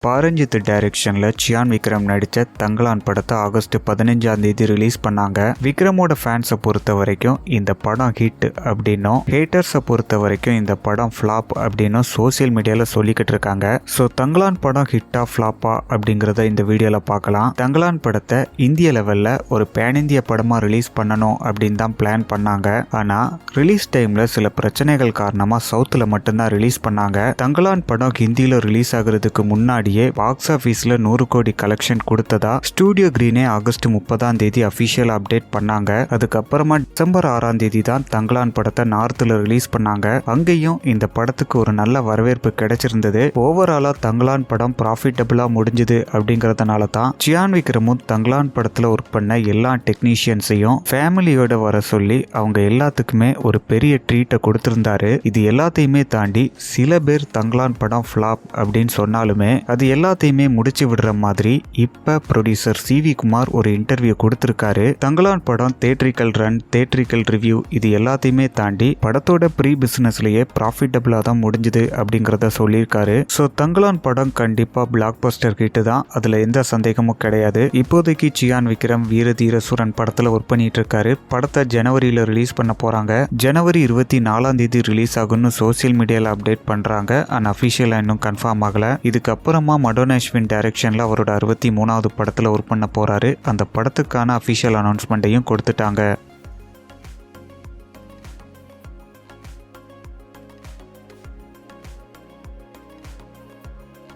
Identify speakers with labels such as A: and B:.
A: பாரஞ்சித் டைரக்ஷன்ல சியான் விக்ரம் நடித்த தங்கலான் படத்தை ஆகஸ்ட் 15ஆம் தேதி ரிலீஸ் பண்ணாங்க. விக்ரமோட ஃபேன்ஸை பொறுத்த வரைக்கும் இந்த படம் ஹிட் அப்படின்னும், ஹேட்டர்ஸை பொறுத்த வரைக்கும் இந்த படம் ஃப்ளாப் அப்படின்னும் சோசியல் மீடியால சொல்லிக்கிட்டு இருக்காங்க. ஸோ தங்கலான் படம் ஹிட்டா ஃப்ளாப்பா அப்படிங்கிறத இந்த வீடியோல பார்க்கலாம். தங்கலான் படத்தை இந்திய லெவல்ல ஒரு பேன் இந்திய படமா ரிலீஸ் பண்ணணும் அப்படின்னு தான் பிளான் பண்ணாங்க. ஆனா ரிலீஸ் டைம்ல சில பிரச்சனைகள் காரணமா சவுத்துல மட்டும்தான் ரிலீஸ் பண்ணாங்க. தங்கலான் படம் ஹிந்தியில ரிலீஸ் ஆகுறதுக்கு முன்னாடி பாக்ஸ் ஆபீஸ்ல 100 கோடி கலெக்ஷன் கொடுத்ததா ஸ்டுடியோ கிரீனே ஆகஸ்ட் 30ஆம் தேதி அபிஷியல் அப்டேட் பண்ணாங்க. அதுக்கப்புறமா டிசம்பர் 6ஆம் தேதி தான் தங்கலான் படத்தை நார்த்ல ரிலீஸ் பண்ணாங்க. அங்கேயும் இந்த படத்துக்கு ஒரு நல்ல வரவேற்பு கிடைச்சிருந்தது. ஓவராலா தங்கலான் படம் ப்ராஃபிட்டபிளா முடிஞ்சது அப்படிங்கறதுனால தான் சியான் விக்ரமும் தங்கலான் படத்துல ஒர்க் பண்ண எல்லா டெக்னீஷியன்ஸையும் ஃபேமிலியோட வர சொல்லி அவங்க எல்லாத்துக்குமே ஒரு பெரிய ட்ரீட்டை கொடுத்திருந்தாரு. இது எல்லாத்தையுமே தாண்டி சில பேர் தங்கலான் படம் ஃபிளாப் அப்படின்னு சொன்னாலுமே அது எல்லாத்தையுமே முடிச்சு விடுற மாதிரி இப்ப ப்ரொடியூசர் சி.வி. குமார் ஒரு இன்டர்வியூ கொடுத்திருக்காரு. தங்கலான் படம் தியேட்ரிக்கல் ரன், தியேட்ரிக்கல் ரிவ்யூ இது எல்லாத்தையுமே தாண்டி படத்தோட ப்ரீ பிசினஸ்லயே ப்ராஃபிட்டபிளா தான் முடிஞ்சது அப்படிங்கறத சொல்லியிருக்காரு. ஸோ தங்கலான் படம் கண்டிப்பா பிளாக் பஸ்டர் ஹிட் தான், அதுல எந்த சந்தேகமும் கிடையாது. இப்போதைக்கு சியான் விக்ரம் வீர தீர சூரன் படத்துல ஒர்க் பண்ணிட்டு இருக்காரு. படத்தை ஜனவரியில ரிலீஸ் பண்ண போறாங்க. ஜனவரி 24ஆம் தேதி ரிலீஸ் ஆகும்னு சோசியல் மீடியால அப்டேட் பண்றாங்க. அண்ட் அபிஷியலா இன்னும் கன்ஃபார்ம் ஆகல. இதுக்கப்புறமா மடோனா அஸ்வின் டைரக்ஷன்ல அவரோட 63வது படத்துல ஒர்க் பண்ண போறாரு. அந்த படத்துக்கான அபிஷியல் அனௌன்ஸ்மெண்ட்டையும் கொடுத்துட்டாங்க.